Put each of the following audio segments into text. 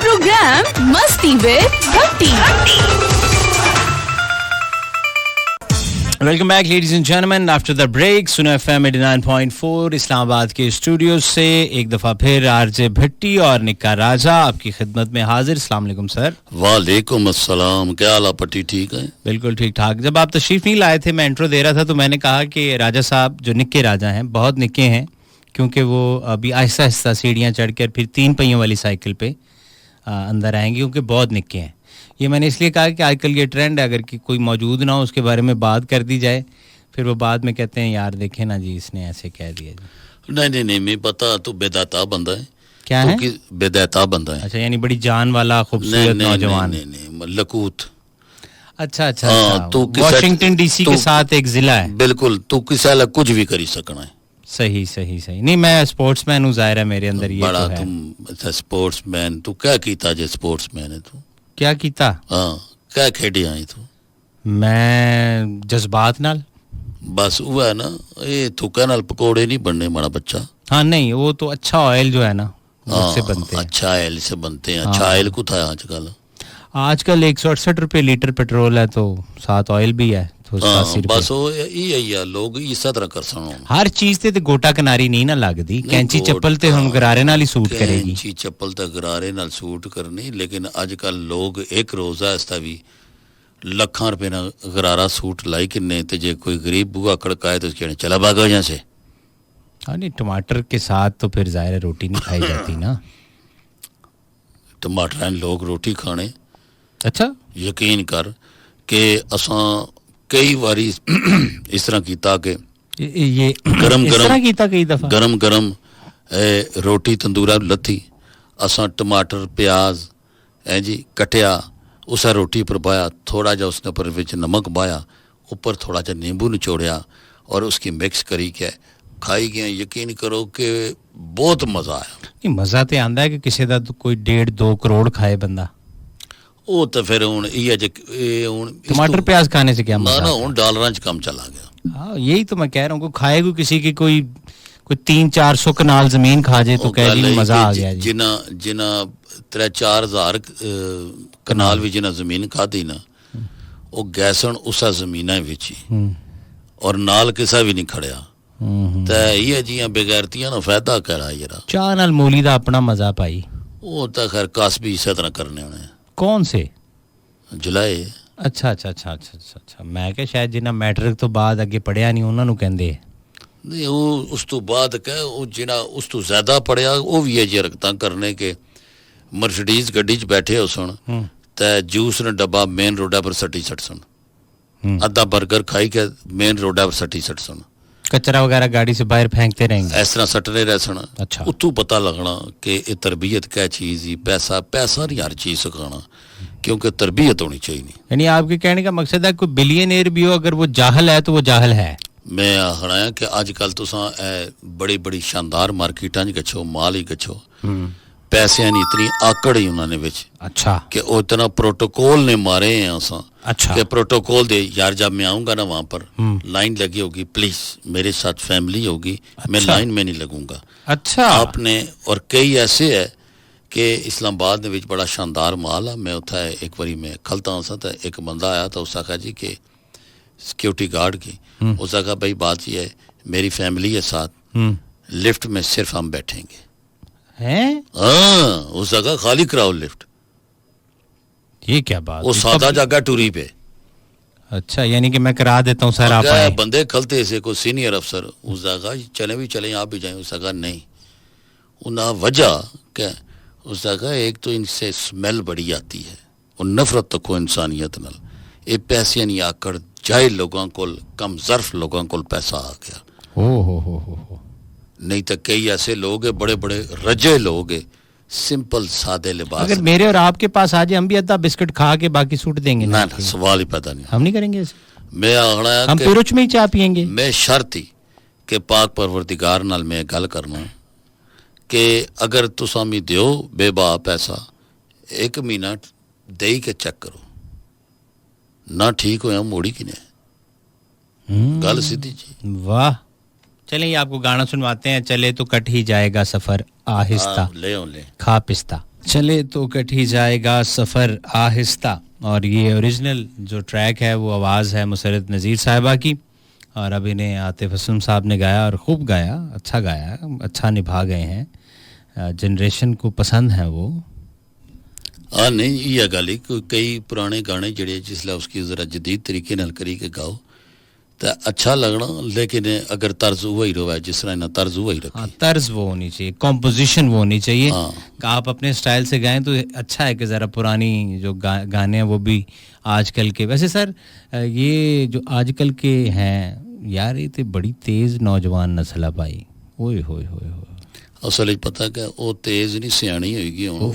Programme मस्ती with Bhatti. Welcome back ladies and gentleman after the break सुनो FM 89.4 Islamabad के studio से एक दफा फिर आरजे भट्टी और निक्का राजा आपकी खिदमत में हाजिर। अस्सलाम वालेकुम सर। वालेकुम अस्सलाम। क्या हाल पट्टी? ठीक है, बिल्कुल ठीक ठाक। जब आप तशरीफ नहीं लाए थे, मैं इंट्रो दे रहा था तो मैंने कहा कि राजा साहब जो निक्के राजा हैं बहुत निक्के हैं, क्योंकि वो अभी आहिस्ता आहिस्ता सीढ़ियाँ चढ़ कर फिर 3 पहियों वाली साइकिल पे अंदर आएंगे, क्योंकि बहुत निक्के हैं। ये मैंने इसलिए कहा कि आजकल ये ट्रेंड है, अगर कि कोई मौजूद ना हो उसके बारे में बात कर दी जाए, फिर वो बाद में कहते हैं यार देखें ना जी इसने ऐसे कह दिया जी। नहीं मैं पता तू बेदाता बंदा है। क्या है? बेदाता बंदा है। अच्छा, यानी बड़ी जान वाला खूबसूरत नौजवान। नहीं लकूत। अच्छा, तू वाशिंगटन डीसी के साथ एक जिला है। बिल्कुल, तू किसी ला कुछ भी करी सकना है। सही। नहीं, मैं स्पोर्ट्समैन हूँ, जाहिर है मेरे अंदर ये बड़ा तो है। तुम स्पोर्ट्समैन, तू क्या कीता जे स्पोर्ट्समैन है तू? क्या कीता? क्या खेडी आई तू? मैं जज्बात नाल। बस वो है ना, ये थूका नाल पकोड़े नहीं बनने माड़ा बच्चा। हाँ नहीं, वो तो अच्छा ऑयल जो है ना उससे बनते हैं। अच्छा ऑयल से बनते हैं। अच्छा ऑयल को था आजकल 168 रुपये लीटर पेट्रोल है, तो साथ ऑयल भी है तो 80 रुपये। बस वो यही लोग इस तरह कर सनो। हर चीज ते गोटा किनारी नहीं ना लगदी। कैंची चप्पल ते हुन गरारे नाल ही सूट करेगी। कैंची चप्पल ते गरारे नाल सूट करनी, लेकिन आजकल लोग एक रोजा इसता भी लाखां रुपए ना गरारा सूट लाई किन्ने, ते जे कोई गरीब बुआ खड़काए तो उसके चला भागो यहाँ से। हाँ नहीं, टमाटर के साथ तो फिर जाहिर है रोटी नहीं खाई जाती ना। टमाटर लोग रोटी खाने। अच्छा, यकीन कर के असां कई बारी इस तरह कीता कि ये गरम इस तरह कीता कई दफा। गरम रोटी तंदूरा लथी, असां टमाटर प्याज जी कटिया, उसा रोटी पर पाया, थोड़ा जा उसने पर विच नमक पाया, ऊपर थोड़ा जा नींबू निचोड़िया और उसकी मिक्स करी के खाई गए। यकीन करो कि बहुत मज़ा आया। नहीं, मज़ा तो आंदा है कि किसी का तो कोई 1.5-2 करोड़ खाए बंदा। वो तो फिर हुन ये टमाटर प्याज खाने से क्या मजा? ना हुन डॉलरां च काम चला गया। हाँ यही तो मैं कह रहा हूँ, खाएगा किसी की कोई 300-400 कनाल जमीन खा जाए तो कह जी मजा आ गया जी। जिना 3-4 हज़ार कनाल भी जिना जमीन खाधी ना, वो गैसन उसा जमीना विच ही और नाल किसा भी नहीं खड़िया। ते ये जियां बेगैरतियां ना फायदा करा जरा। चाह नाल मूली दा अपना मजा पाई। वो तो खैर कास भी इस तरह करने होने। कौन से जुलाई? अच्छा, मैं क्या शायद जिन्ना मैट्रिक तो बाद अगे पढ़िया नहीं उन्होंने कहते नहीं, वो उस तो बाद कह वो जिना उस तो ज्यादा पढ़िया वो भी है जी हरकतां करने के। मर्सिडीज गड्डी च बैठे हो सुन ते जूस ने डब्बा मेन रोडा पर सटी सट सुन, अद्धा बर्गर खाई के मेन रोडा पर सटी सट सुन, कचरा वगैरह गाड़ी से बाहर फेंकते रहेंगे, इस तरह सटने रह सुन। अच्छा, उतू पता लगना कि ये तरबियत क्या चीज़ ही। पैसा नहीं हर चीज़ सिखाना, क्योंकि तरबियत होनी चाहिए। यानी आपके कहने का मकसद है कोई बिलियनियर भी हो, अगर वो जाहल है तो वो जाहल है। मैं आखना कि अजकल तुसां बड़ी शानदार मार्केटां च गच्छो, माल ही गच्छो, पैसे नहीं इतनी आकड़ ही उन्होंने विच। अच्छा, कि वो इतना प्रोटोकॉल ने मारे हैं असां। अच्छा, कि प्रोटोकॉल दे यार, जब मैं आऊंगा ना वहां पर लाइन लगी होगी, प्लीज मेरे साथ फैमिली होगी। अच्छा, मैं लाइन में नहीं लगूंगा। अच्छा, आपने और कई ऐसे है कि इस्लामाबाद में बड़ा शानदार माल है। मैं उठा एक बारी मैं खलता हूँ तो एक बंदा आया तो उसका कहा जी कि सिक्योरिटी गार्ड की, उसका कहा भाई बात ये है मेरी फैमिली है साथ, लिफ्ट में सिर्फ हम बैठेंगे हैं। हाँ, उसका कहा खाली कराओ लिफ्ट। ये क्या बात? वो सादा जागा टूरी पे। अच्छा, यानी कि मैं करा देता हूँ सर, आप आए। बंदे खलते से को सीनियर अफसर उस जगह चले भी चले आप भी जाए, उस जगह नहीं उन्हें वजह क्या उस जगह एक तो इनसे स्मेल बड़ी आती है और नफरत तक को इंसानियत नल ये पैसे नहीं आकर जाए लोगों को कम ज़र्फ लोगों को पैसा आ गया। हो नहीं तो कई ऐसे लोग हैं बड़े बड़े रजे लोग हैं, सिंपल सादे लिबास। अगर मेरे और आपके पास आ जाए हम भी अद्धा बिस्किट खा के बाकी सूट देंगे ना सवाल ही पता नहीं, हम नहीं करेंगे ऐसे। मैं आखना हम पिरुच में ही चाय पियेंगे। मैं शर्त ही कि पाक परवरदिगार नाल मैं गल करना कि अगर तुसां मी दियो बेबा पैसा 1 महीना दे के चेक करो ना ठीक होया मोड़ी कि नहीं। गल सीधी जी। वाह, चलिए आपको गाना सुनवाते हैं। चले तो कट ही जाएगा सफर आहिस्ता, ले खा पिस्ता। चले तो कट ही जाएगा सफ़र आहिस्ता, और ये ओरिजिनल जो ट्रैक है वो आवाज़ है मुसरत नज़ीर साहिबा की, और अब इन्हें आतिफ असलम साहब ने गाया और खूब गाया, अच्छा निभा गए हैं, जनरेशन को पसंद है वो। हाँ नहीं ये गल कई पुराने गाने जड़े जिसला उसकी ज़रा जदीद तरीके नाल करी के गाओ तो अच्छा लगना, लेकिन अगर तर्ज वही रहा है जिस तरह ना तर्ज वही रखी, तर्ज वो होनी चाहिए, कॉम्पोजिशन वो होनी चाहिए। आप अपने स्टाइल से गाएं तो अच्छा है कि ज़रा पुरानी जो गाने हैं वो भी आजकल के। वैसे सर ये जो आजकल के हैं यार ये तो बड़ी तेज़ नौजवान नस्ल है भाई, ओए होए होए होए। असल पता क्या वो तेज़ नहीं सियाणी होगी हुण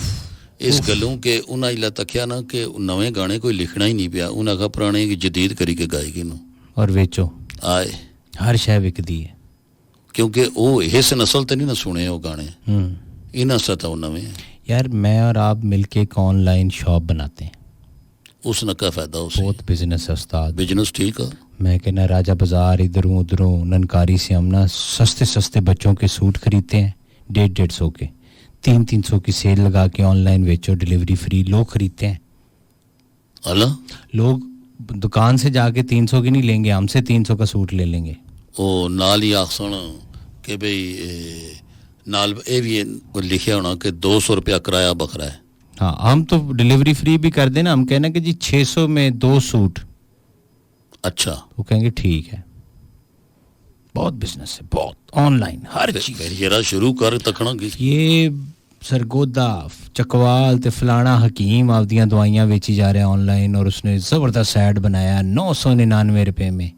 इस गलों के उन्हें इला तकिया ना कि नवे गाने कोई लिखना ही नहीं पिया, उन्हें आखा पुराने की जदीद करी के गाएगी नू और वेचो आए हर शय विकदी है, क्योंकि वो इस नस्ल तो नहीं ना सुने वो गाने, इन नस्ल तो नवे हैं। यार मैं और आप मिलके एक ऑनलाइन शॉप बनाते हैं, उसने क्या फायदा, उसे बहुत बिजनेस है उस्ताद, बिजनेस ठीक है। मैं कहना राजा बाजार इधरों उधरों ननकारी से हम ना सस्ते सस्ते बच्चों के सूट खरीदते हैं 150-150 के, 300 की सेल लगा के ऑनलाइन बेचो, डिलीवरी फ्री, लोग खरीदते हैं। अल्लाह लोग दुकान से जाके 300 की नहीं लेंगे, हमसे 300 का सूट ले लेंगे। ओ नाल ही आख सुन कि भाई नाल ये भी लिखा होना कि 200 रुपया किराया बखरा है। हाँ हम तो डिलीवरी फ्री भी कर देना, हम कहना कि जी 600 में 2 सूट, अच्छा वो कहेंगे ठीक है। बहुत बिजनेस है, बहुत ऑनलाइन हर चीज। जरा शुरू कर तकना की ये सरगोदा चकवाल ते फलाना हकीम आपदियां दवाइयां बेची जा रहे हैं ऑनलाइन, और उसने ज़बरदस्त ऐड बनाया 999 रुपये में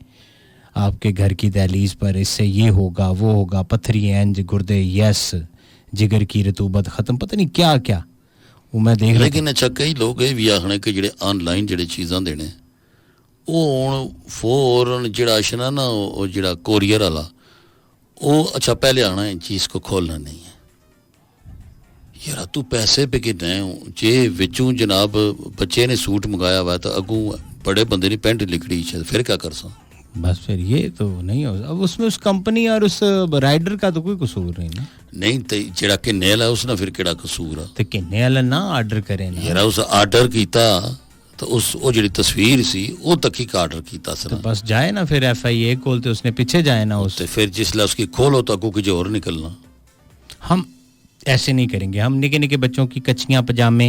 आपके घर की दहलीज पर, इससे ये होगा वो होगा, पथरी एंज गुर्दे यस, जिगर की रतूबत ख़त्म, पता नहीं क्या क्या वो मैं देख। लेकिन अच्छा कई लोग ये भी आखने कि जेडे ऑनलाइन जेडे चीज़ां देने वो हुण फौरन जेड़ा अशना ना वो जेड़ा कोरियर वाला वो अच्छा पहले आना है, चीज़ को खोलना नहीं है। यार तू पैसे पे कितने जे विचों जनाब बच्चे ने सूट मंगाया हुआ तो अगू बड़े बंदे ने पेंट लिखड़ी फिर क्या कर सा, बस फिर ये तो नहीं हो। अब उसमें उस कंपनी और उस राइडर का तो कोई कसूर नहीं ना, नहीं तो जेड़ा किन्ने वाला उसने फिर केड़ा कसूर है, तो किन्ने वाला ना ऑर्डर करे ना यार उस ऑर्डर कीता तो उस वो जेड़ी तस्वीर सी वो तक ही ऑर्डर कीता सर, तो बस जाए ना फिर FIA खोलते उसने पीछे जाए ना उस, तो फिर जिसला उसकी खोलो तो अगू कुछ और निकलना। हम ऐसे नहीं करेंगे, हम निके निके बच्चों की कच्चियाँ पजामे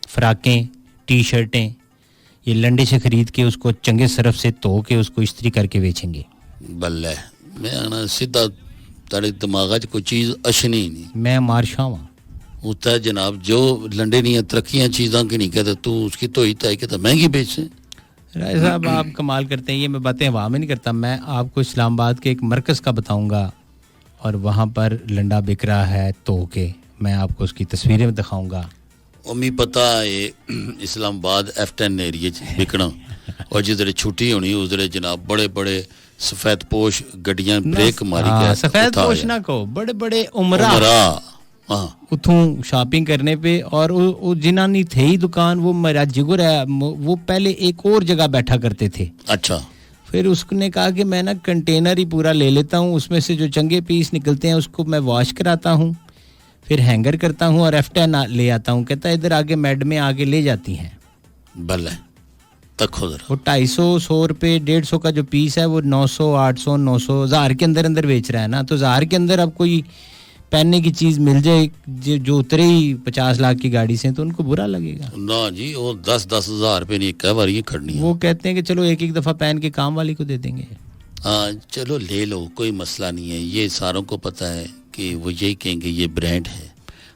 फ्राकें टी शर्टें ये लंडे से खरीद के उसको चंगे सरफ से धो के उसको इस्त्री करके बेचेंगे। बल्ले मैं आना सीधा तेरे दिमाग च कोई चीज़ अशनी नहीं, मैं मारशा हूँ उतना जनाब जो लंडे नहीं तरक्कियाँ चीज़ां की नहीं कहते तू उसकी तो ही तय कहता महंगी बेचे। राय साहब आप कमाल करते हैं, ये मैं बातें हवा में नहीं करता, मैं आपको इस्लामाबाद के एक मरकज़ का बताऊंगा और वहाँ पर लंडा बिक रहा है तो के मैं आपको उसकी तस्वीरें दिखाऊंगा। उम्मी पता है इस्लामाबाद F10 एरिया बिकना और जिधर छुट्टी होनी उधर जनाब बड़े बड़े सफेद पोश गड्डियां ब्रेक मारी के सफेद पोश ना को बड़े बड़े उमरा उथों शॉपिंग करने पे, और वो जिन्हां थे ही दुकान वो मेरा जिगर है वो पहले एक और जगह बैठा करते थे। अच्छा फिर उसने कहा कि मैं ना कंटेनर ही पूरा ले लेता हूँ, उसमें से जो चंगे पीस निकलते हैं उसको मैं वॉश कराता हूँ, फिर हैंगर करता हूँ और F10 ले आता हूँ। कहता है इधर आगे मैडमें आगे ले जाती हैं, भले तक वो 250-100 रुपये 150 का जो पीस है वो 900 800 900 1000 के अंदर अंदर बेच रहा है ना, तो 1000 के अंदर अब कोई पहनने की चीज मिल जाए जो उतरे ही 50 लाख की गाड़ी से तो उनको बुरा लगेगा ना जी। वो 10-10 हज़ार रुपये नहीं कई बार ये खड़नी है। वो कहते हैं कि चलो एक एक दफा पहन के काम वाली को दे देंगे। हाँ चलो ले लो कोई मसला नहीं है, ये सारों को पता है कि वो यही कहेंगे ये ब्रांड है।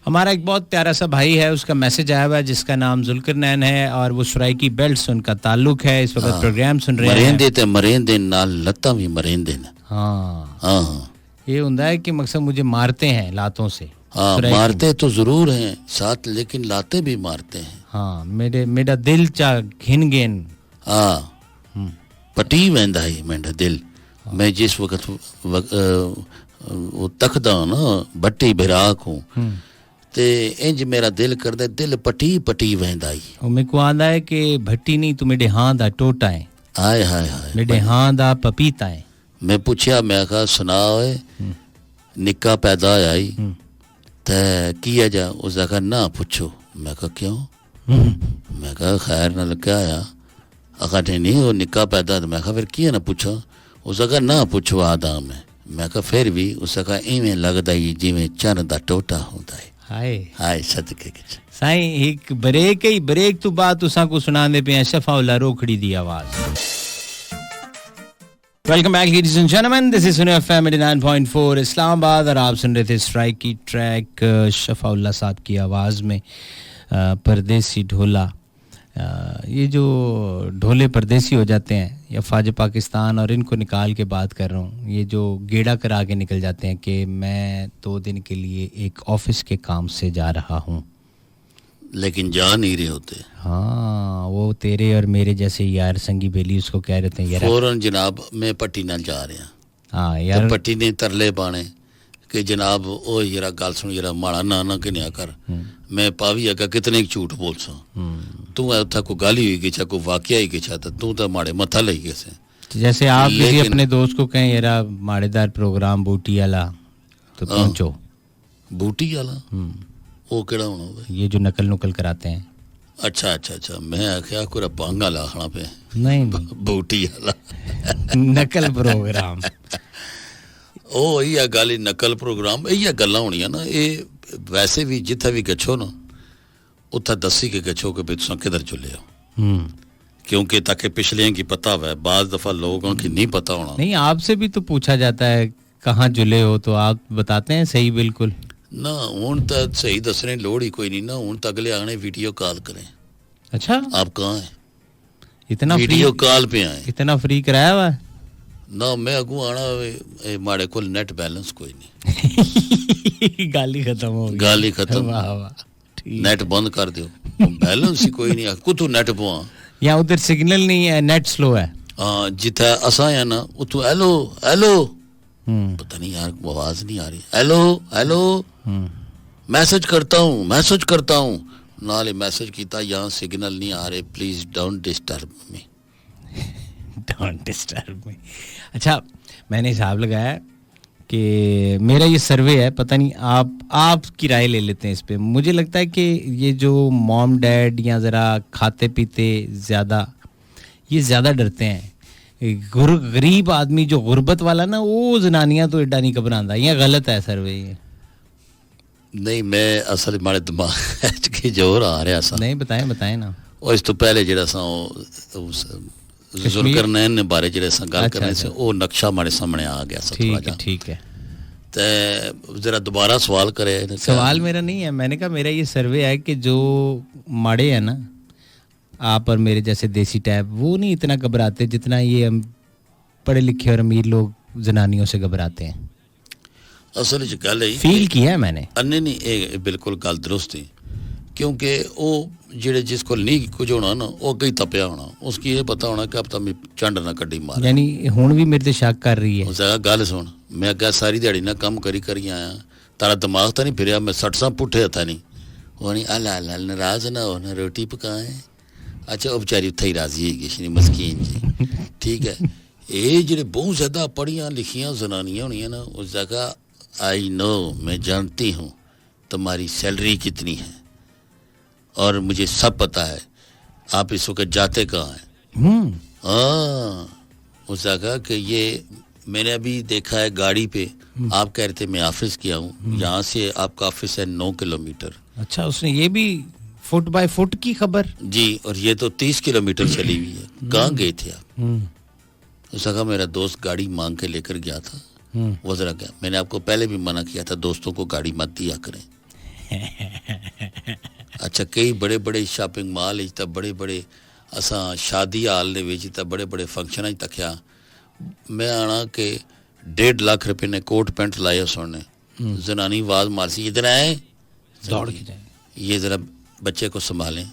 हमारा एक बहुत प्यारा सा भाई है, उसका मैसेज आया हुआ है जिसका नाम जुल्करनैन है और वो सराइकी बेल्ट से उनका ताल्लुक है। इस वक्त प्रोग्राम सुन रहे हैं। मरेंदे नाल लत्ता भी मरेंदे। हाँ हाँ ये होता है कि मकसद मुझे मारते हैं लातों से। हाँ मारते तो जरूर हैं साथ, लेकिन लाते भी मारते हैं। हाँ मेरा दिल चा घिन गेन। हाँ पटी वेंदा है मेरा दिल। मैं जिस वक्त वो तकदा ना भट्टी बिराक हूँ ते इंज मेरा दिल करदा दिल पटी पटी वेंदा ही। और मेरे को आंदा है कि भट्टी नहीं तू मेरे हां दा टोटा है। हाय हाय हाय मेरे हां दा पपीता है। मैं पूछया मैं कहा सुना ओए निक्का पैदा होया ही تے کیا جا اس کہا نہ پوچھو میں کہا کیوں میں کہا خیر نہ لگا آیا اگر نہیں وہ نکاح پیدا تو میں کہا پھر کیا نہ پوچھو اس کہا نہ پوچھو آدم ہے میں کہا پھر بھی اس کہا ایویں لگدا ہی جویں چن دا ٹوٹا ہوندا ہے ہائے ہائے صدقے کچھ سائیں ایک بریک تو بات تساں کو سنا دے پے شفا اللہ روکھڑی دی آواز. Welcome back ladies and gentleman this is Suno FM M 89.4 اسلام آباد اور آپ سن رہے تھے اسٹرائک کی ٹریک شفا اللہ صاحب کی آواز میں پردیسی ڈھولا. یہ جو ڈھولے پردیسی ہو جاتے ہیں یا فوج پاکستان اور ان کو نکال کے بات کر رہا ہوں یہ جو گیڑا کرا کے نکل جاتے ہیں کہ میں 2 دن کے لیے ایک آفس کے کام سے جا رہا ہوں لیکن جا نہیں رہے ہوتے. ہاں وہ تیرے اور میرے جیسے یار سنگی بیلی اس کو کہہ رہے ہیں یار فوراً جناب میں پٹی نہ جا رہا ہاں یار پٹی نے ترلے پانے کہ جناب او یرا گل سن یرا ماڑا نہ کنیا کر میں پاوی اگا کتنے جھوٹ بول سا تو اتھا کو گالی ہوئی گئی چا کو واقعہ ہی گیا تو تا ماڑے متھا لئی گئے سے جیسے آپ بھی اپنے دوست کو کہیں یرا ماڑے دار پروگرام بوٹی والا تو پہنچو بوٹی والا وہ کیڑا ہونا ہوگا یہ جو نقل کراتے ہیں. اچھا میں آخیا کوئی بانگا لاکھنا پہ نہیں بوٹی والا نقل پروگرام او یہ گل نقل پروگرام یہ گلاں ہونیاں نا یہ ویسے بھی جتھا بھی گچھو نا اتھا دسی کے گچھو کہ بھی تساں کدھر چلے ہو کیونکہ تاکہ پچھلے کی پتہ ہے بعض دفعہ لوگوں کی نہیں پتہ ہونا. نہیں آپ سے بھی تو پوچھا جاتا ہے کہاں جلے ہو تو آپ بتاتے ہیں صحیح بالکل نہ ہوں تو صحیح دسنے لوڑ ہی کوئی نہیں نا ہوں تو اگلے آنے ویڈیو کال کریں. اچھا آپ کہاں ہیں اتنا ویڈیو کال پہ آئیں اتنا فری کرایا ہوا نہ میں اگوں آنا ماڑے کو نیٹ بیلنس کوئی نہیں گالی ختم ہو گئی گالی ختم نیٹ بند کر دیو بیلنس ہی کوئی نہیں کتوں نیٹ پواں یا ادھر سگنل نہیں ہے نیٹ سلو ہے ہاں جتھا اساں ہیں نا اتوں ہیلو پتہ نہیں یار آواز نہیں آ رہی ہیلو میسج کرتا ہوں نالے میسج کیتا یہاں سگنل نہیں آ رہے پلیز ڈونٹ ڈسٹرب می. اچھا میں نے حساب لگایا کہ میرا یہ سروے ہے پتہ نہیں آپ کی رائے لے لیتے ہیں اس پہ. مجھے لگتا ہے کہ یہ جو موم ڈیڈ یا ذرا کھاتے پیتے یہ زیادہ ڈرتے ہیں. غریب آدمی جو غربت والا نا وہ زنانیاں تو ایڈا نہیں گھبراتا. یہ غلط ہے سروے یہ نہیں میں اصل مارے دماغ کے جوہر آ رہا سا نہیں بتائیں نا اور اس تو پہلے جڑا سا ذوالقرنین نے بارے جڑے سا گل کرنے سے وہ نقشہ ہمارے سامنے آ گیا سا تھوڑا جا. ٹھیک ہے تے ذرا دوبارہ سوال کرے. سوال میرا نہیں ہے میں نے کہا میرا یہ سروے ہے کہ جو ماڑے ہیں نا آپ اور میرے جیسے دیسی ٹائپ وہ نہیں اتنا گھبراتے جتنا یہ پڑھے لکھے اور امیر لوگ زنانیوں سے گھبراتے ہیں. اصل گل ہے فیل کیا ہے میں نے نہیں بالکل گل درست ہے کیونکہ وہ جڑے جس کو نہیں کچھ ہونا نا وہ کئی تپیا ہونا اس کی یہ پتا ہونا کہ اب تو چنڈ نہ کڈی مار یعنی ہوں بھی میرے تے شک کر رہی ہے. اس گل سن میں اگا ساری دیہڑی نہ کم کری آیا تارا دماغ تو نہیں پھریا میں سٹ سا پٹھے ہتھا نہیں وہ نہیں اللہ ناراض نہ ہو نہ روٹی پکائیں. اچھا وہ بچاری اتھا ہی راضی ہے گی مسکین جی ٹھیک ہے. یہ جڑے بہت زیادہ پڑھیاں لکھیاں زنانیاں ہونیاں نا اس جگہ آئی نو میں جانتی ہوں تمہاری سیلری کتنی ہے اور مجھے سب پتہ ہے آپ اس وقت جاتے کہاں ہیں. ہاں اس جگہ کہ یہ میں نے ابھی دیکھا ہے گاڑی پہ آپ کہہ رہے تھے میں آفس کیا ہوں یہاں سے آپ کا آفس ہے 9 کلومیٹر. اچھا اس نے یہ بھی فٹ بائی فٹ کی خبر جی اور یہ تو 30 کلومیٹر چلی ہوئی ہے. کہاں گئے تھے آپ؟ اس جگہ میرا دوست گاڑی مانگ کے لے کر گیا تھا وہ ذرا گیا. میں نے آپ کو پہلے بھی منع کیا تھا دوستوں کو گاڑی مت دیا کریں. اچھا کئی بڑے بڑے شاپنگ مال بڑے بڑے اساں شادی حال دے وچ بڑے بڑے فنکشن تکیا میں آنا کہ 1.5 لاکھ روپے نے کوٹ پینٹ لائے سونے زنانی آواز مارسی ادھر آئے دوڑ کے جائیں یہ ذرا بچے کو سنبھالیں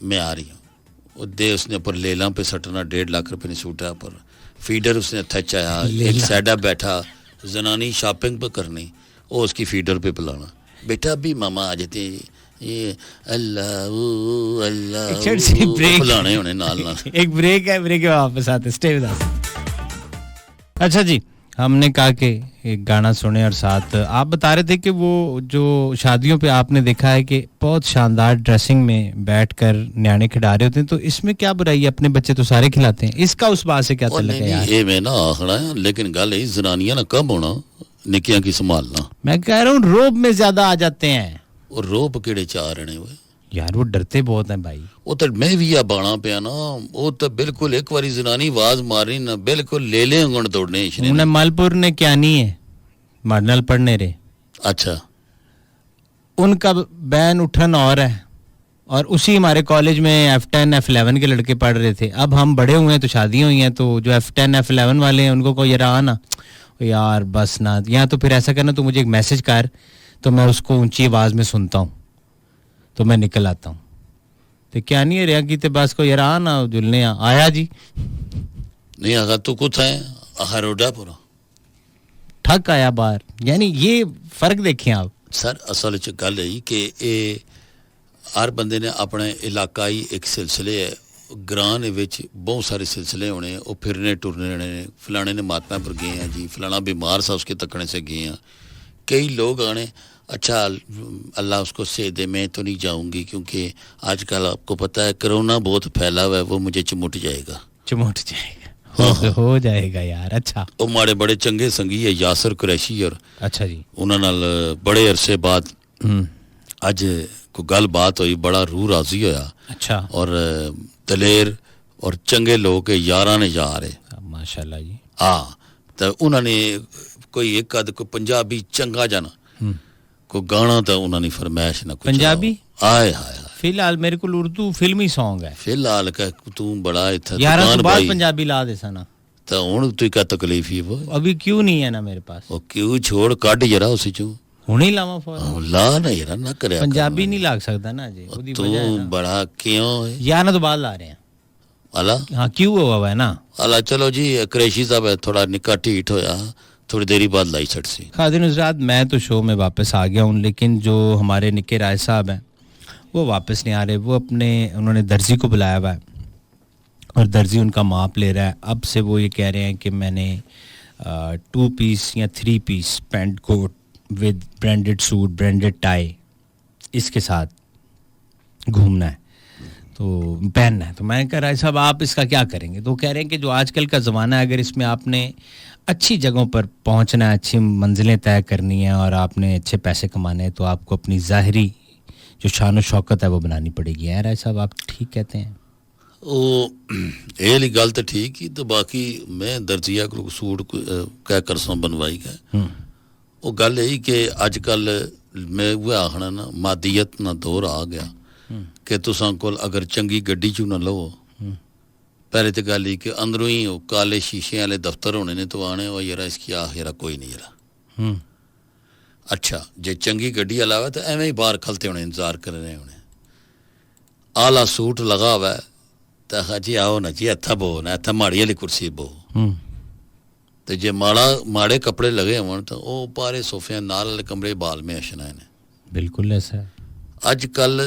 میں آ رہی ہوں. وہ دے اس نے اوپر لیلاں پہ سٹنا 1.5 لاکھ روپے نے سوٹا پر فیڈر اس نے تھچایا ایک سائڈا بیٹھا زنانی شاپنگ پہ کرنی وہ اس کی فیڈر پہ پلانا بیٹا بھی ماما آ جاتے یہ اللہ پلانے ہونے نال ایک بریک ہے بریک واپس آتے اسٹے ود اس. اچھا جی ہم نے کہا کہ ایک گانا سنے اور ساتھ آپ بتا رہے تھے کہ وہ جو شادیوں پہ آپ نے دیکھا ہے کہ بہت شاندار ڈریسنگ میں بیٹھ کر نیانے کھڑا رہے ہوتے ہیں, تو اس میں کیا برائی ہے؟ اپنے بچے تو سارے کھلاتے ہیں, اس کا اس بات سے کیا تعلق ہے یار؟ یہ میں نہ آخنا ہے, لیکن گل ہے زنانیاں نہ کم ہونا, نکیاں کی سنبھالنا. میں کہہ رہا ہوں روب میں زیادہ آ جاتے ہیں. اور روب کیڑے چاہ رہے ہوئے یار وہ ڈرتے بہت ہیں بھائی. وہ تو میں بھی آ بانا پیا نا, وہ تو بالکل ایک باری زنانی آواز ماری نا بالکل لے لیں گن دوڑنے. انہیں مالپور نے کیا نہیں ہے مارنل پڑھنے رہے. اچھا ان کا بین اٹھن اور ہے, اور اسی ہمارے کالج میں F10 F11 کے لڑکے پڑھ رہے تھے. اب ہم بڑے ہوئے ہیں تو شادیاں ہوئی ہیں, تو جو F10 F11 والے ہیں ان کو کوئی یار آنا یار بس نہ, یا تو پھر ایسا کرنا تو مجھے ایک میسج کر, تو میں اس کو اونچی آواز میں سنتا ہوں تو میں نکل آتا ہوں. تو کیا نہیں ہے رہا کی بس کو یار آنا جلنے آیا جی نہیں اگر تو کچھ ہے آخر روڈا پورا ٹھک آیا باہر. یعنی یہ فرق دیکھیں آپ سر. اصل چ گل ہے کہ یہ ہر بندے نے اپنے علاقائی ایک سلسلے ہے, گراں وچ بہت سارے سلسلے ہونے, وہ پھرنے ٹرنے ہونے, فلانے نے ماتما پر گئے ہیں جی, فلانا بیمار تھا اس کے تکنے سے گئے ہیں. کئی لوگ آنے اچھا اللہ اس کو سے دے, میں تو نہیں جاؤں گی کیونکہ آج کل آپ کو پتہ ہے کرونا بہت پھیلا ہوا ہے, وہ مجھے چمٹ جائے گا. چمٹ جائے گا ہو جائے گا یار. اچھا وہ ماڑے بڑے چنگے سنگی ہے یاسر قریشی, اور اچھا جی انہاں نال بڑے عرصے بعد اج کو گل بات ہوئی, بڑا روح راضی ہویا. اچھا اور دلیر اور چنگے لوگ یاراں نے جا رہے ماشاءاللہ جی. ہاں تو انہوں نے کوئی ایک آدھ کوئی پنجابی چنگا جانا کوئی گانا تو انہوں نے فرمائش نہ کوئی پنجابی آئے ہائے. فی الحال میرے کو اردو فلمی سانگ ہے فی الحال کہ تو بڑا اتھا یار دکان تو بعد بھائی پنجابی لا دے سنا تو ہن تو کیا تکلیف ہی وہ ابھی کیوں نہیں ہے نا میرے پاس. وہ کیوں چھوڑ کڈ جرا اسی چوں ہن ہی لاواں فور لا نہ یار نہ کریا پنجابی نہیں لاگ سکتا نا جی, اودی تو وجہ ہے نا بڑا کیوں ہے یا نا تو بعد لا رہے ہیں اللہ ہاں کیوں ہوا ہے نا. اللہ چلو جی قریشی صاحب تھوڑا نکا ٹھیٹ ہویا, تھوڑی دیری بعد لائی چھٹ سی. خادم حضرات میں تو شو میں واپس آ گیا ہوں, لیکن جو ہمارے نکے رائے صاحب ہیں وہ واپس نہیں آ رہے. وہ انہوں نے درزی کو بلایا ہوا ہے اور درزی ان کا ماپ لے رہا ہے. اب سے وہ یہ کہہ رہے ہیں کہ میں نے 2 پیس یا 3 piece pant coat with branded suit branded tie اس کے ساتھ گھومنا ہے تو پہننا ہے. تو میں کہہ رہا صاحب آپ اس کا کیا کریں گے؟ تو وہ کہہ رہے ہیں کہ جو آج کل کا زمانہ ہے, اگر اس میں آپ نے اچھی جگہوں پر پہنچنا ہے, اچھی منزلیں طے کرنی ہیں اور آپ نے اچھے پیسے کمانے ہیں, تو آپ کو اپنی ظاہری جو شان و شوکت ہے وہ بنانی پڑے گی. یار صاحب آپ ٹھیک کہتے ہیں. وہ یہ گل تو ٹھیک ہی, تو باقی میں درجیہ کو سوٹ کہہ کر سو بنوائی گئے. وہ گل یہی کہ اج کل میں وہ آخنا نا مادیت نہ دور آ گیا کہ تساں کول اگر چنگی گڈی چوں نہ لو, پہلے تو گل ہی کہ اندروں ہی وہ کالے شیشے والے دفتر ہونے نے تو آنے وہ یار اس کی آخرا کوئی نہیں یار. اچھا جے چنگی گڈی علاوہ تو ایویں ہی باہر کھلتے ہونے انتظار کر رہے ہونے, آلہ سوٹ لگا ہوا ہے تو جی آؤ نا جی اتھا بو نا اتھا ماڑی والی کرسی بو. تو جے ماڑے کپڑے لگے ہون تو وہ پارے صوفے نال والے کمرے بال میں اشنا ہے. بالکل ایسا ہے. اج کل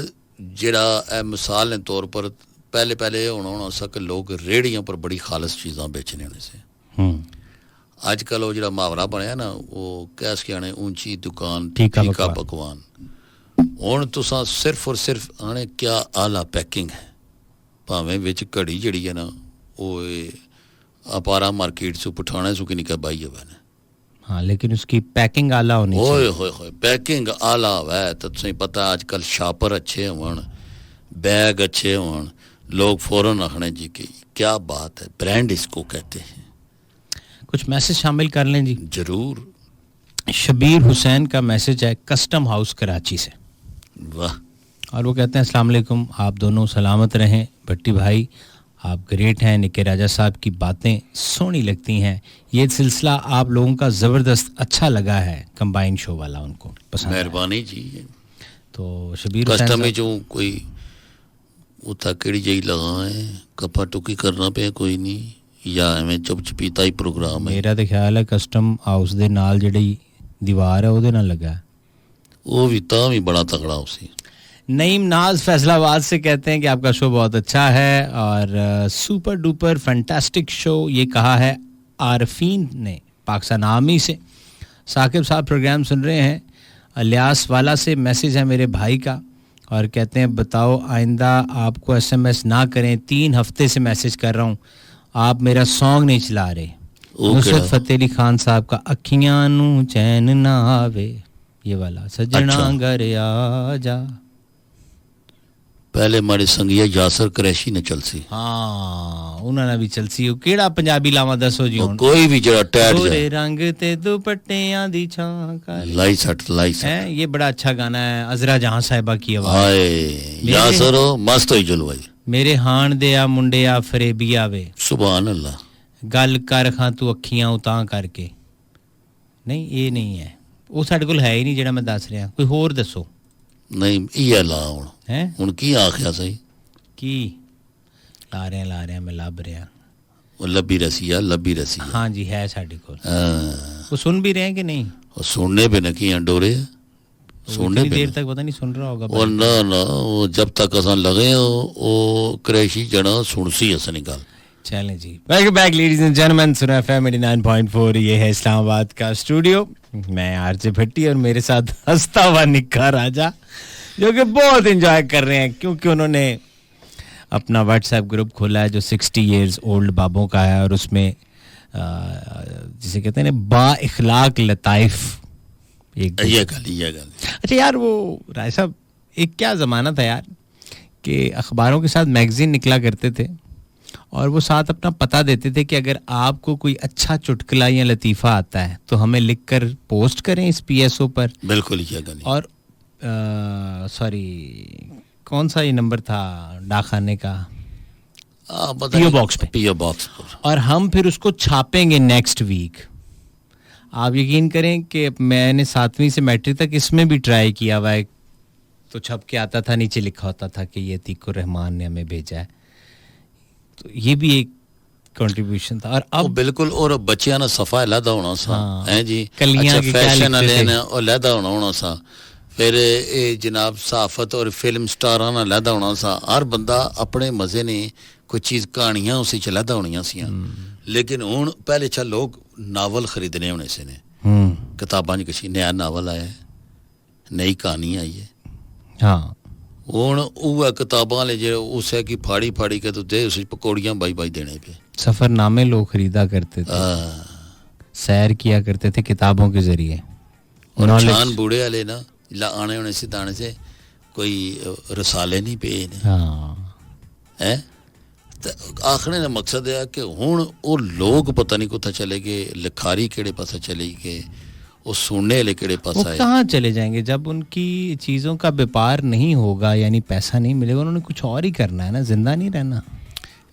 جڑا اے مثال نے طور پر پہلے ہونا سا کہ لوگ ریڑیاں پر بڑی خالص چیزاں بیچنے ہونے سے. اج کل وہ جڑا محاورہ بنیا نا وہ کیس کے آنے اونچی دکان ٹھیکا پکوان. ہن تساں صرف اور صرف آنے کیا اعلیٰ پیکنگ ہے, بھاویں وچ گھڑی جڑی ہے نا وہ اپارا مارکیٹ سے پٹھانے سو کی نکا بائی ہوا ہے. ہاں لیکن اس کی پیکنگ اعلیٰ ہونی چاہیے. ہوئے پیکنگ اعلیٰ ہے تو تسیں پتہ آج کل شاپر اچھے ہون, بیگ اچھے ہون, لوگ فوراً رکھنے جی کہ کیا بات ہے, برانڈ اس کو کہتے ہیں. کچھ میسج شامل کر لیں جی. ضرور. شبیر حسین کا میسج ہے کسٹم ہاؤس کراچی سے. واہ. اور وہ کہتے ہیں السلام علیکم, آپ دونوں سلامت رہیں بھٹی بھائی, آپ گریٹ ہیں. نکے راجہ صاحب کی باتیں سونی لگتی ہیں, یہ سلسلہ آپ لوگوں کا زبردست اچھا لگا ہے, کمبائن شو والا ان کو پسند. مہربانی جی. تو شبیر حسین کسٹم جو کوئی اتھا کیڑی جی لگائیں کپا ٹوکی کرنا پہ کوئی نہیں, یا میں چپ چپیتا ہی پروگرام ہے. میرا تو خیال ہے کسٹم ہاؤس دے نال جڑی دیوار ہے وہ نال لگا ہے, وہ بھی تا بھی بڑا تگڑا اسی. نعیم ناز فیصل آباد سے کہتے ہیں کہ آپ کا شو بہت اچھا ہے اور سپر ڈوپر فینٹاسٹک شو, یہ کہا ہے عارفین نے. पाकिस्तान आर्मी से। साकिब साहब प्रोग्राम सुन रहे हैं। अलियास वाला से मैसेज है मेरे भाई का और कहते हैं बताओ आइंदा आपको SMS ना करें, 3 हफ्ते से मैसेज कर रहा हूँ, आप मेरा सॉन्ग नहीं चला रहे। नुसरत फतेह अली खान साहब का अखियां नू चैन ना आवे, ये वाला सजना घर आ जा। पहले मारे संगिया यासर क्रैशी ने चलसी। हाँ उन्होंने भी चलसी। केड़ा पंजाबी लावा दसो जी हुण? कोई भी जरा टैट गोरे रंग ते दुपट्टियां दी छां का लाई सट है। ये बड़ा अच्छा गाना है, अजरा जहां साहिबा की आवाज। हाय यासरो मस्त होई जलवाई। मेरे हान दे आ मुंडे आ फरेबी आवे, सुभान अल्लाह। गल कर खां तू अखियां उतां करके। नहीं ये नहीं है, वो साडे कोल है ही नहीं जेड़ा मैं दस रहा। कोई होर दसो। नहीं ये ला हुण की आख्या सही की ला रहे हैं मैं लब रहा। वो लब्बी रसिया लब्बी रसिया। हाँ जी है साडे कोल। वो सुन भी रहे हैं कि नहीं? वो सुनने पे न की डोरे सुनने पे देर तक पता नहीं सुन रहा होगा। वो ना वो जब तक असन लगे वो क्रैशी जना सुनसी असनी गल। चलें जी, welcome back ladies and gentleman. Suna FM 89.4, ये है इस्लामाबाद का स्टूडियो। मैं आरजे भट्टी और मेरे साथ हंसता हुआ निक्का राजा, जो कि बहुत एंजॉय कर रहे हैं क्योंकि उन्होंने अपना व्हाट्सएप ग्रुप खोला है जो 60 इयर्स ओल्ड बाबों का है और उसमें जिसे कहते हैं ना बा इखलाक लताइफ एक ये गल। अच्छा यार वो राय साहब एक क्या ज़माना था यार कि अखबारों के साथ मैगजीन निकला करते थे और वो साथ अपना पता देते थे कि अगर आपको कोई अच्छा चुटकुला या लतीफ़ा आता है तो हमें लिखकर पोस्ट करें इस PSO पर। बिल्कुल ये गल। और सॉरी कौन सा ये नंबर था डाकखाने का? PO बॉक्स पे। PO बॉक्स पर। और हम फिर उसको छापेंगे नेक्स्ट वीक। आप यकीन करें कि मैंने 7वीं से मैट्रिक तक इसमें भी ट्राई किया हुआ है, तो छप के आता था, नीचे लिखा होता था कि ये अतीकुर रहमान ने हमें भेजा है। तो ये भी एक कंट्रीब्यूशन था। और अब बिल्कुल। और बच्चियां ना सफा लहदा होना सा है जी, कलियां अच्छा फैशन लेना और लहदा होना सा। फिर ये जनाब सहाफत और फिल्म स्टारां ना लहदा होना सा। हर बंदा अपने मजे ने कोई चीज़ कहानियां उसी च लहदा होनियां सियां। लेकिन हुण पहले अच्छा लोग नावल खरीदने होने से ने, किताबां च किसी नया नावल आया है, नई कहानी आई है। हाँ हुण उह किताबां ले जे उस है कि फाड़ी के तो दे उस पकौड़ियां बाई देने पे। सफरनामे लोग खरीदा करते थे, सैर किया करते थे किताबों के जरिए। छान बूढ़े वाले ना आने होने से दाने से कोई रसाले नहीं पे है। आखने का मकसद है कि हुण वो लोग पता नहीं कुत्थे चले गए, लिखारी केड़े पासे चले गए, वो सुनने वाले केड़े पासे आए। कहाँ चले जाएंगे जब उनकी चीज़ों का व्यापार नहीं होगा, यानी पैसा नहीं मिलेगा, उन्होंने कुछ और ही करना है ना, जिंदा नहीं रहना।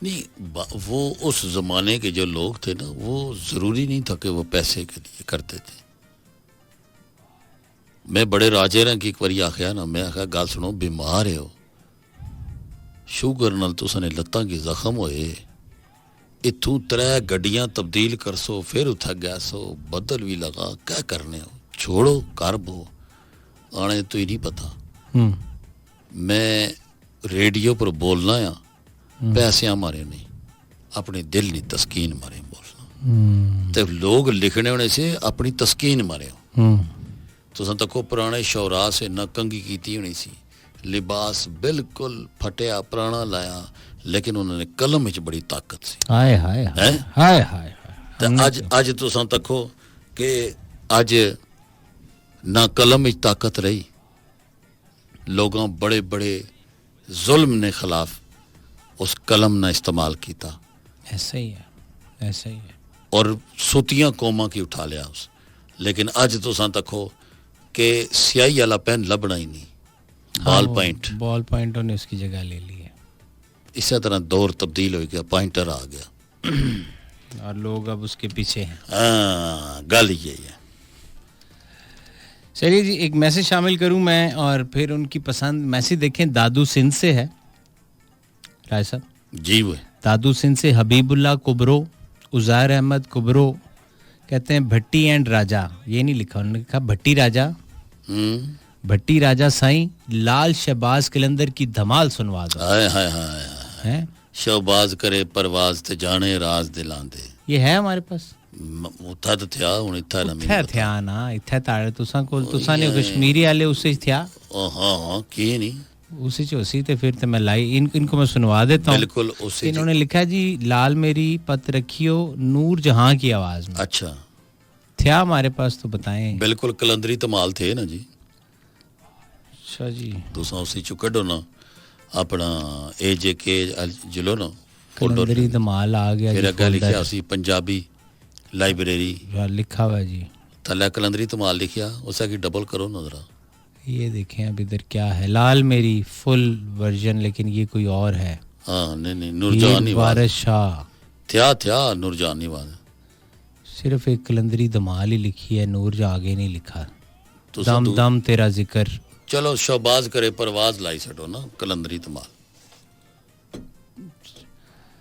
नहीं वो उस जमाने के जो लोग थे ना, वो ज़रूरी नहीं था कि वो पैसे के लिए करते थे। मैं बड़े राजे रहा कि एक बार आख्या ना, मैं आख्या गल सुनो, बीमार है हो, शुगर नाल तुसां ने लत्तां की जख्म होए, इत्थों 3 गड्डियां तब्दील कर सो, फिर उत्थे गए सो, बदल भी लगा, क्या करने हो, छोड़ो कर बो, आने तो ही नहीं पता। मैं रेडियो पर बोलना या पैसे मारे नहीं, अपने दिल नहीं तस्कीन मारे बोलना। तो लोग लिखने होने से अपनी तस्कीन मारे हो। तुसां तको पुराने शौरा से न कंगी कीती होनी सी, लिबास बिल्कुल फटिया पुराना लाया, लेकिन उन्होंने कलम में बड़ी ताकत सी। हाय हाय हाय हाय हाय। अज तुसां तको कि अज ना कलम में ताकत रही, लोगों बड़े बड़े जुल्म ने खिलाफ उस कलम ना इस्तेमाल किया। ऐसा ही है, ऐसा ही है। और सुतियां कौमां की उठा लिया उस। लेकिन अज तुसां तको कि स्याही वाला पेन लभना ही नहीं, बॉल पॉइंट ने उसकी जगह ले ली है। इसी तरह दौर तब्दील हो गया, पॉइंटर आ गया और लोग अब उसके पीछे हैं। गल यही है। चलिए जी, एक मैसेज शामिल करूं मैं और फिर उनकी पसंद। मैसेज देखें, दादू सिंध से है राय साहब जी। वो दादू सिंध से हबीबुल्लाह कुबरो, उज़ैर अहमद कुबरो कहते हैं भट्टी एंड राजा, ये नहीं लिखा उन्होंने, लिखा भट्टी राजा। भट्टी राजा साईं, लाल शहबाज कलंदर की धमाल सुनवा दो। हाय हाय हाय, शहबाज करे परवाज ते जाने राज दिलांदे। ये है हमारे पास? उत्था तो थया हुन इत्था ना इत्थै थया ना इत्थै ताड़े तुसां ने कश्मीरी आले उसे थया हाँ की नहीं उसी च उसी ते फिर तो मैं लाई इनको मैं सुनवा देता हूँ। बिल्कुल उसी इन्होंने लिखा जी लाल मेरी पत रखियो नूर जहां की आवाज में। अच्छा थया हमारे पास तो बताएं। बिल्कुल कलंदरी तमाल थे ना जी। अच्छा जी तुसा उसी चो कढो ना अपना ए जे के जिलो ना कलंदरी धमाल आ गया फिर अगे लिखिया सी पंजाबी लाइब्रेरी लिखा हुआ जी थल्ले कलंदरी धमाल लिखिया उसे की डबल करो ना जरा। ये देखें अब इधर क्या है लाल मेरी फुल वर्जन लेकिन ये कोई और है। हाँ नहीं नूरजानी वारिस शाह थया नूरजानी वाद सिर्फ एक कलंदरी धमाल ही लिखी है नूर जा आगे नहीं लिखा। दम दम तेरा जिक्र चलो शहबाज करे परवाज लाई छड़ो ना कलंदरी धमाल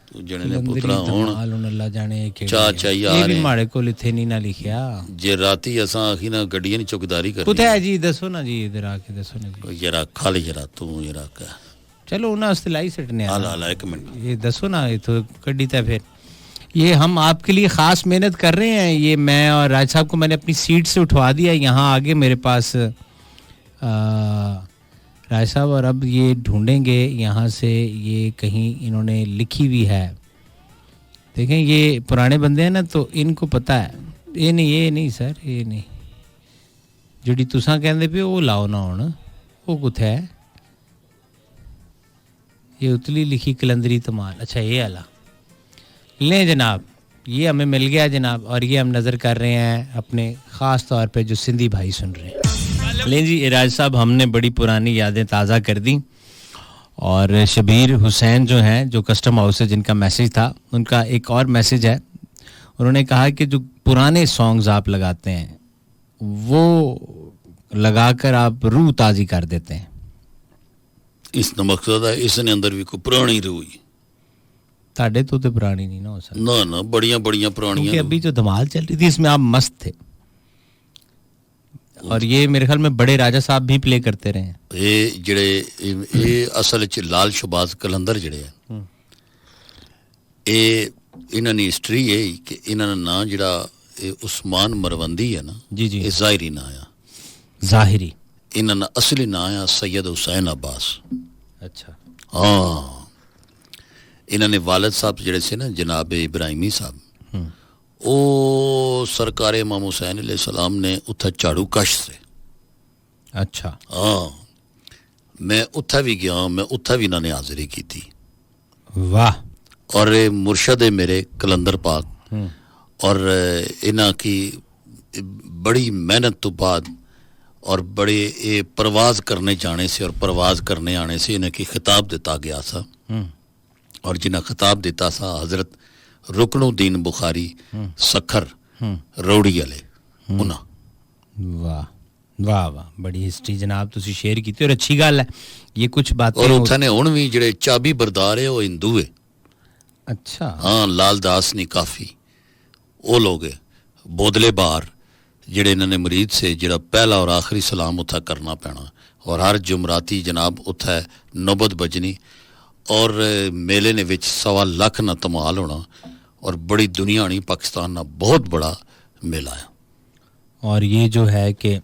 तू जने ने पुत्रा होण अल्लाह जाने चा चाहिए आ रहे माड़े को इथे नहीं ना लिखिया जे राती असा आखी ना गड्डियां नी चौकीदारी कर कुथे है जी दसो ना जी इधर आके दसो ना जी जरा खाली जरा तू जरा का चलो ना उस लाई सटने हाला एक मिनट ये दसो ना ये तो कड्डी था फिर ये हम आपके लिए खास मेहनत कर रहे हैं। ये मैं और राज साहब को मैंने अपनी सीट से उठवा दिया यहाँ आगे मेरे पास राज साहब और अब ये ढूंढेंगे यहाँ से ये कहीं इन्होंने लिखी हुई है। देखें ये पुराने बंदे हैं ना तो इनको पता है। ये नहीं सर ये नहीं जिहड़ी तुसां कहंदे पे वो लाओ ना हुण वो कुत्थे है ये उतली लिखी कलंदरी तमाल। अच्छा ये आला लें जनाब ये हमें मिल गया जनाब और ये हम नज़र कर रहे हैं अपने ख़ास तौर पे जो सिंधी भाई सुन रहे हैं। लें जी राज साहब हमने बड़ी पुरानी यादें ताज़ा कर दी और शबीर हुसैन जो हैं जो कस्टम हाउस से जिनका मैसेज था उनका एक और मैसेज है। उन्होंने कहा कि जो पुराने सॉन्ग्स आप लगाते हैं वो लगाकर आप रूह ताज़ी कर देते हैं। इसका मकसद है इसने अंदर भी कोई पुरानी रूह ताड़े तो पुरानी नहीं ना हो सकती ना बड़ियां पुरानियां अभी जो धमाल चल रही थी इसमें आप मस्त थे और ये मेरे ख्याल में बड़े राजा साहब भी प्ले करते रहे हैं। ये जड़े ये असल च लाल शहबाज कलंदर जड़े हैं ये इन्हां दी हिस्ट्री है कि इन्हां दा नाम जिहड़ा उस्मान मरवंदी है ना जी जी ये ज़ाहिरी नाम है ज़ाहिरी इन्हां दा असली नाम है सैयद हुसैन अब्बास। अच्छा हाँ इन्होंने वालिद साहब जड़े से ना जनाब इब्राहिमी साहब ओ सरकार इमाम हुसैन अलैहिस्सलाम ने उत्थे झाड़ू कश से। अच्छा हाँ मैं उत्थे भी गया मैं उत्थे भी इन्होंने हाजिरी की थी। वाह और मुर्शद है मेरे कलंदर पाक और इन्हां की बड़ी मेहनत तो बाद और बड़े ये परवाज करने जाने से और परवाज करने आने से इन्हें की खिताब दिता गया था और जिन्हें खिताब दिता था हजरत रुकनुद्दीन बुखारी सखर रोड़ी वाले उन्हें। वाह वाह वाह बड़ी हिस्ट्री जनाब तुसी शेयर की और अच्छी गल है ये कुछ बातें और उत्थे ने हुण भी जिहड़े चाबी बरदार है वो हिंदू है। अच्छा हाँ लाल दास नी काफी वो लोग है बोदले बार जिहड़े इन्होंने मरीद से जिहड़ा पहला और आखिरी सलाम उत्थे करना पैना और हर जुमराती जनाब उत्थे नौबत बजनी और मेले ने विच 1.25 लाख ना धमाल होना और बड़ी दुनिया आनी पाकिस्तान ना बहुत बड़ा मेला है। और ये जो है कि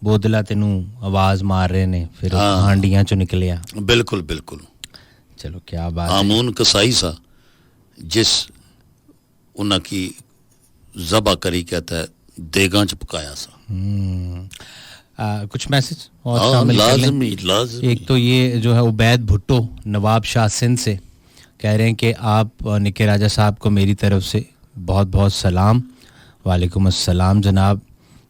बोदला तेनू आवाज मार रहे ने फिर हांडियां चो निकलिया। बिल्कुल बिल्कुल चलो क्या बात आमून कसाई सा जिस उन्ना की ज़बा करी कहता है देगां च पकाया सा। कुछ मैसेज और शामिल कर लें। एक तो ये जो है उबैद भुट्टो नवाब शाह सिंध से कह रहे हैं कि आप निके राजा साहब को मेरी तरफ से बहुत बहुत सलाम। वालेकुम अस्सलाम जनाब।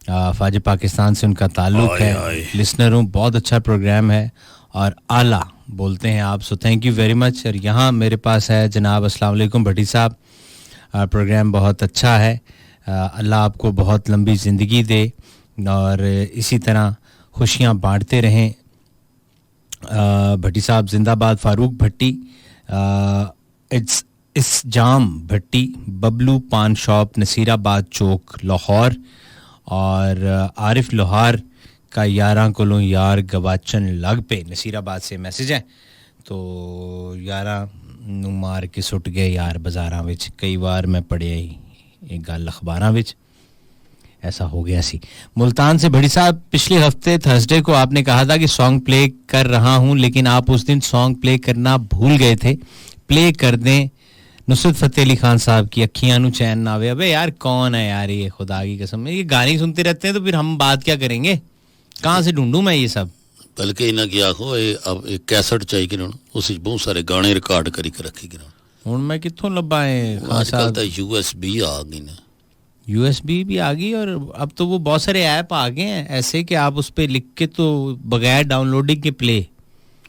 फ़ाज पाकिस्तान से उनका ताल्लुक़ है लिसनर हूँ बहुत अच्छा प्रोग्राम है और आला बोलते हैं आप so thank you very much. और यहाँ मेरे पास है जनाब अस्सलाम वालेकुम भट्टी साहब प्रोग्राम बहुत अच्छा है अल्लाह आपको बहुत लंबी ज़िंदगी दे और इसी तरह खुशियाँ बांटते रहें। भट्टी साहब जिंदाबाद। फारूक भट्टी इस जाम भट्टी बबलू पान शॉप नसीराबाद चौक लाहौर और आरिफ लोहार का 11 कोलों यार गवाचन लग पे नसीराबाद से मैसेज है। तो 11 ਨੂੰ ਮਾਰ ਕੇ ਸੁੱਟ ਗਏ ਯਾਰ ਬਾਜ਼ਾਰਾਂ ਵਿੱਚ ਕਈ ਵਾਰ ਮੈਂ ਪੜਿਆ ਹੀ ਇਹ ਗੱਲ ਅਖਬਾਰਾਂ ਵਿੱਚ ऐसा हो गया सी मुल्तान से बड़ी साहब पिछले हफ्ते थर्सडे को आपने कहा था कि सॉन्ग प्ले कर रहा हूं लेकिन आप उस दिन सॉन्ग प्ले करना भूल गए थे प्ले कर दें नुसरत फतेह अली खान साहब की अखियां नु चैन ना आवे अबे यार कौन है यार ये खुदा की कसम ये गाने सुनते रहते हैं तो फिर हम बात क्या करेंगे कहां से ढूंढूं मैं ये सब बल्कि इन्हें क्या आखो अब एक कैसेट चाहिए कि उस बहुत सारे गाने रिकॉर्ड करी के रखे कि हुन मैं कित्थों लब्बा है आजकल तो USB आ गई ना USB भी आ गई और अब तो वो बहुत सारे ऐप आ गए हैं ऐसे कि आप उस पे लिख के तो बगैर डाउनलोडिंग के प्ले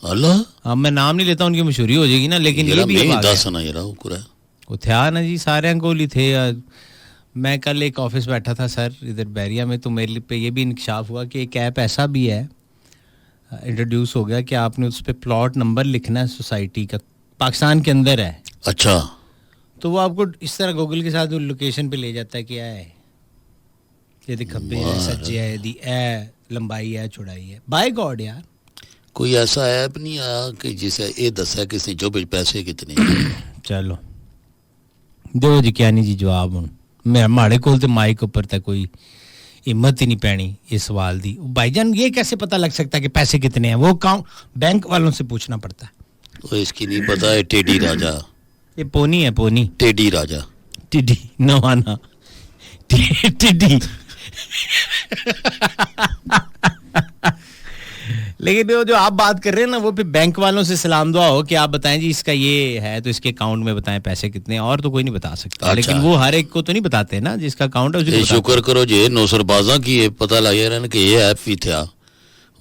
अल्लाह अब मैं नाम नहीं लेता उनकी मशहूरी हो जाएगी ना लेकिन ये भी वो थे ना जी सारे अंकोल ही थे मैं कल एक ऑफिस बैठा था सर इधर बैरिया में तो मेरे पे ये भी इंकशाफ हुआ कि एक ऐप ऐसा भी है इंट्रोड्यूस हो गया कि आपने उस पे प्लॉट नंबर लिखना है सोसाइटी का पाकिस्तान के अंदर है अच्छा तो वो आपको इस तरह गूगल के साथ लोकेशन पे ले जाता है कि है ये खब्बे है सज्जे है दी है लंबाई है चौड़ाई है बाय गॉड यार कोई ऐसा ऐप नहीं आया कि जिसे ये दसा किसी जो भी पैसे कितने चलो दो जी क्या नहीं जी जवाब हुन मैं हमारे कोल ते माइक ऊपर तक कोई हिम्मत ही नहीं पैनी इस सवाल दी भाईजान ये कैसे पता लग सकता है कि पैसे कितने हैं वो बैंक वालों से पूछना पड़ता है वो इसकी नहीं पता है टेडी राजा ये पोनी है पोनी टेडी राजा टिड्डी नवाना टिड्डी लेकिन वो जो आप बात कर रहे हैं ना वो फिर बैंक वालों से सलाम दुआ हो कि आप बताएं जी इसका ये है तो इसके अकाउंट में बताएं पैसे कितने हैं और तो कोई नहीं बता सकता अच्छा। लेकिन वो हर एक को तो नहीं बताते ना जिसका अकाउंट है उसे शुक्र करो जी नौसरबाजा की ये पता लगे रहने कि ये ऐप भी था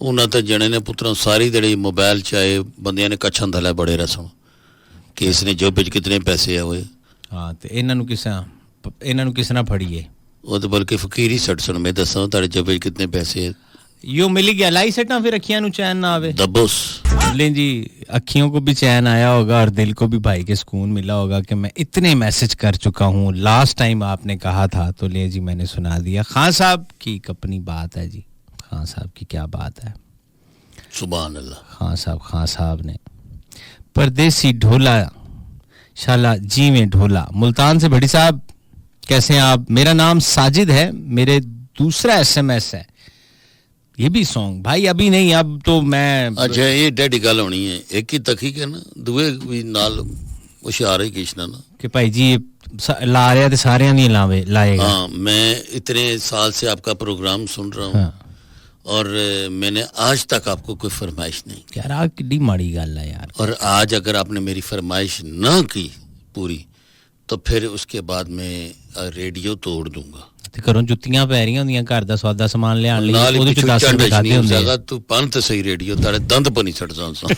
उन्हें तो जने ने पुत्रों सारी दड़ी मोबाइल चाहे बंदियां ने कच्छन थले बड़े रसन कि इसने जो बिच कितने पैसे है वो हाँ तो इन्हां नु किस ना फड़िए वो तो बल्कि फकीरी सटसन में दसो तारे जो बिच कितने पैसे है यो मिल गया लाई सटा फिर अखियां नु चैन ना आवे दबोस ले जी अखियों को भी चैन आया होगा और दिल को भी भाई के सुकून मिला होगा कि मैं इतने मैसेज कर चुका हूँ लास्ट टाइम आपने कहा था तो ले जी मैंने सुना दिया खान साहब की अपनी बात है जी खान साहब की क्या बात है सुभान अल्लाह खान साहब ने परदेसी ढोला शाला जी में ढोला मुल्तान से बड़ी साहब कैसे हैं आप मेरा नाम साजिद है मेरे दूसरा SMS है ये भी सॉन्ग भाई अभी नहीं अब तो मैं अच्छा ये डैडी गल होनी है एक ही तकी के ना दुए भी नाल होशियार ही किसना ना कि भाई जी ला रहा तो सारे नहीं लाएगा हाँ मैं इतने साल से आपका प्रोग्राम सुन रहा हूँ हाँ। और मैंने आज तक आपको कोई फरमाइश नहीं यार आ किड्डी माड़ी गल है यार और आज अगर आपने मेरी फरमाइश ना की पूरी तो फिर उसके बाद मैं रेडियो तोड़ दूंगा ते घरों जुत्तियां पै रही होंदियां घर दा सौदा सामान ले आने ਲਈ ਉਹਦੇ ਚ 10 ਰੁਪਏ ਖਾਦੇ ਹੁੰਦੇ ਆ ਤੂੰ ਪੰਨ ਤੇ ਸਹੀ ਰੇਡੀਓ ਤਾਰੇ ਦੰਦ ਪਨੀ ਛੱਡ ਜਾਂਸਾ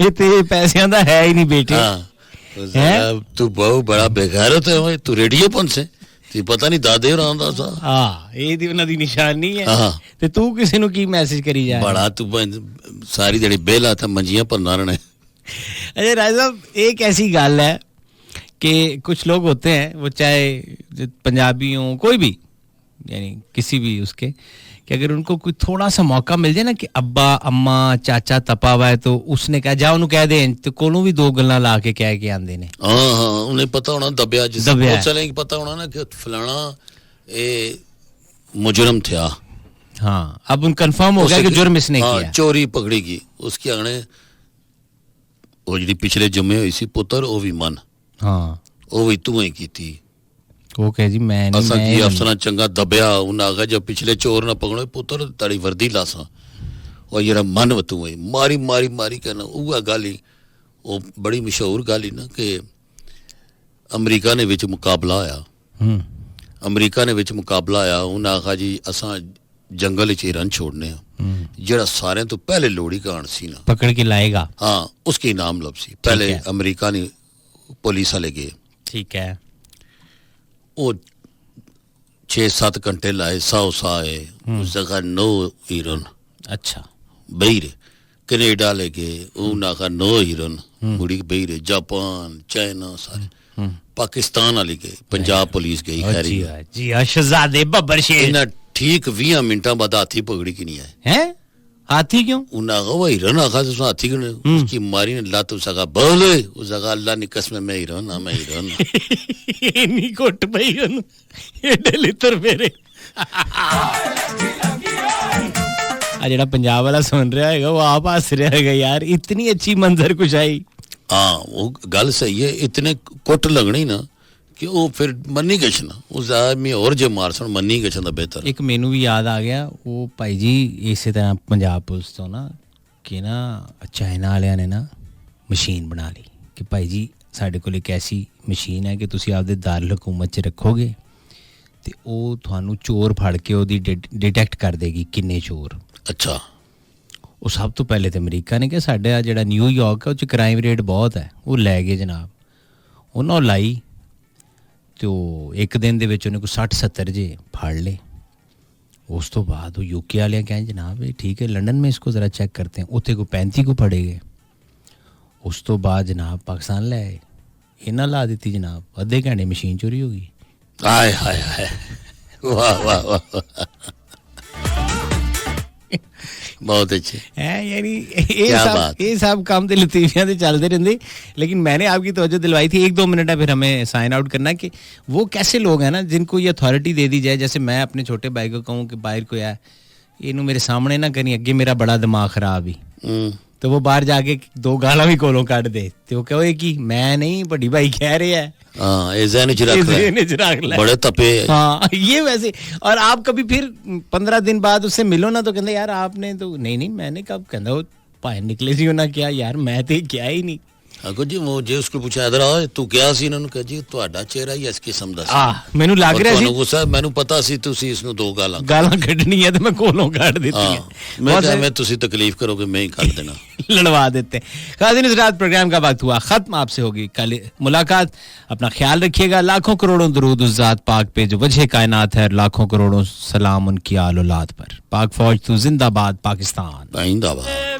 ਇਹ ਤੇ ਪੈਸਿਆਂ ਦਾ ਹੈ ਹੀ ਨਹੀਂ ਬੇਟੇ ਹਾਂ ਤੂੰ ਬਹੁਤ ਬੜਾ ਬੇਗੈਰਤ ਹੈ ਓਏ ਤੂੰ ਰੇਡੀਓ ਪਨ ਸੇ ਤੀ ਪਤਾ ਨਹੀਂ ਦਾਦੇ ਹੋਰਾਂ ਦਾ ਸਾ ਹਾਂ ਇਹ ਦੀ ਉਹਨਾਂ ਦੀ ਨਿਸ਼ਾਨੀ ਹੈ ਤੇ ਤੂੰ ਕਿਸੇ ਨੂੰ ਕੀ ਮੈਸੇਜ ਕਰੀ ਜਾ ਬੜਾ ਤੂੰ ਸਾਰੀ ਜਿਹੜੀ ਬੇਲਾ ਤਾਂ ਮੰਜੀਆਂ ਭਰਨਾ ਰਹਿਣਾ अरे राय साहब एक ऐसी गल है कि कुछ लोग होते हैं वो चाहे पंजाबी हो कोई भी यानी किसी भी उसके कि अगर उनको कोई थोड़ा सा मौका मिल जाए ना कि अब्बा अम्मा चाचा तपा हुआ है तो उसने कहा जा उन्होंने कह दे तो कोलों भी दो गल्लां ला के कह के आंदे ने हां हां उन्हें पता होना दबिया जिस बहुत चले पता होना ना कि फलाना ए मुजरम था हां अब उन कंफर्म हो गया कि जुर्म इसने किया चोरी पकड़ी की उसके आने ਉਹ ਜਿਹੜੀ ਪਿਛਲੇ ਜੁਮੇ ਹੋਈ ਸੀ ਪੁੱਤਰ ਉਹ ਵੀ ਮਨ ਹਾਂ ਉਹ ਵੀ ਤੂੰ ਹੀ ਕੀਤੀ ਉਹ ਕਹੇ ਜੀ ਮੈਂ ਨਹੀਂ ਅਸਾਂ ਕੀ ਅਫਸਰਾਂ ਚੰਗਾ ਦਬਿਆ ਉਹਨਾਂ ਆਗਾ ਜਦ ਪਿਛਲੇ ਚੋਰ ਨਾ ਪਕੜੋ ਪੁੱਤਰ ਤੜੀ ਵਰਦੀ ਲਾਸਾਂ ਉਹ ਜਿਹੜਾ ਮਨ ਤੂੰ ਹੀ ਮਾਰੀ ਮਾਰੀ ਮਾਰੀ ਕਰਨਾ ਉਹ ਗੱਲ ਹੀ ਉਹ ਬੜੀ ਮਸ਼ਹੂਰ ਗੱਲ ਹੀ ਨਾ ਕਿ ਅਮਰੀਕਾ ਨੇ ਵਿੱਚ ਮੁਕਾਬਲਾ ਹੋਇਆ ਅਮਰੀਕਾ ਨੇ ਵਿੱਚ ਮੁਕਾਬਲਾ ਆਇਆ ਉਹਨਾਂ ਆਗਾ ਜੀ ਅਸਾਂ जंगल च रन छोड़ने जरा सारे तो पहले लोड़ी का सी ना पकड़ के लाएगा हाँ उसके इनाम लब सी पहले अमेरिका ने पुलिस वाले गए ठीक है वो 6-7 घंटे लाए 100 आए उस जगह 9 हीरोन अच्छा बहीरे कनेडा ले गए उन्होंने 9 हीरोन बुढ़ी बहीरे जापान चाइना सारे पाकिस्तान वाले गए पंजाब पुलिस गई खैरी जी शहजादे बब्बर शेर ठीक 20 मिनटा बाद हाथी पकड़ी की नहीं है हाथी क्यों? उन्हें कहा वो हिरन आखा तो हाथी क्यों उसकी मारी ने ला तो सका बोले उस जगह अल्लाह ने कसम मैं हिरन हाँ मैं हिरन ये नहीं कोट पई उन ये लितर मेरे आ जेड़ा पंजाब वाला सुन रहा है वो आप हंस रहा है यार, इतनी अच्छी मंजर कुशाई। हाँ वो गल सही है, इतने कुट लगनी ना कि वो फिर मन्नी गछना उस आदमी और जो मार सन मन्नी गछना बेहतर। एक मेनू भी याद आ गया वो भाई जी इसी तरह पंजाब पुलिस तो ना कि ना चाइना वालियां ने ना मशीन बना ली कि भाई जी साढ़े कोल एक ऐसी मशीन है कि तुसी आपदे दारुल हुकूमत च रखोगे ते ओ थानू चोर फड़ के ओदी डिटेक्ट कर देगी किन्ने चोर। अच्छा वो सब तो पहले तो अमरीका ने कि साढ़े जेड़ा न्यूयॉर्क है उस क्राइम रेट बहुत है वो लै गए जनाब, उन्होंने लाई तो एक दिन दे विच उन्हें कोई 60-70 जे फाड़ ले। उस तो बाद वो यूके वाले कहें जनाब ये ठीक है लंदन में इसको ज़रा चेक करते हैं, उत्थे को 35 को फड़े गए। उस तो बाद जनाब पाकिस्तान ले आए, इन्हें ला दी जनाब, अद्धे घंटे मशीन चोरी हो गई। हाय हाय हाय वाह वाह वाह बहुत अच्छे है यानी ये सब काम तो लतीफियां तो चलते रहते। लेकिन मैंने आपकी तवज्जो दिलवाई थी 1-2 मिनट है फिर हमें साइन आउट करना कि वो कैसे लोग हैं ना जिनको ये अथॉरिटी दे दी जाए। जैसे मैं अपने छोटे भाई को कहूँ कि बाहर को यार इनू मेरे सामने ना करी, अगे मेरा बड़ा दिमाग खराब ही तो वो बाहर जाके 2 गाला भी कोलों काट दे तो वो कहे कि मैं नहीं बड़ी भाई कह रहे हैं। हाँ बड़े तपे। हाँ ये वैसे। और आप कभी फिर 15 दिन बाद उससे मिलो ना तो कहते यार आपने तो नहीं मैंने कब कहता वो भाई निकले सी ना क्या यार मैं तो क्या ही नहीं। अगो जी वो जे उसको पूछा इधर आओ तू क्या सी इन्होंने कहा जी ਤੁਹਾਡਾ ਚਿਹਰਾ ਹੀ ਇਸ ਕਿਸਮ ਦਾ ਸੀ ਮੈਨੂੰ ਲੱਗ ਰਿਹਾ ਸੀ ਤੁਹਾਨੂੰ ਗੁੱਸਾ ਮੈਨੂੰ ਪਤਾ ਸੀ ਤੁਸੀਂ ਇਸ ਨੂੰ 2 ਗਾਲਾਂ ਕੱਢਣੀ ਹੈ ਤੇ ਮੈਂ ਕੋਲੋਂ ਕੱਢ ਦਿੱਤੀਆਂ। मैं क्या मैं तुसी तकलीफ करोगे मैं ही काट देना लड़वा देते। खादिन इस रात प्रोग्राम का वक्त हुआ खत्म, आपसे होगी कल मुलाकात। अपना ख्याल रखिएगा, लाखों करोड़ों दरूद उस जात पाक पे जो वजह कायनात है, लाखों करोड़ों सलाम उनकी आल औलाद पर। पाक फौज तो जिंदाबाद पाकिस्तान जिंदाबाद।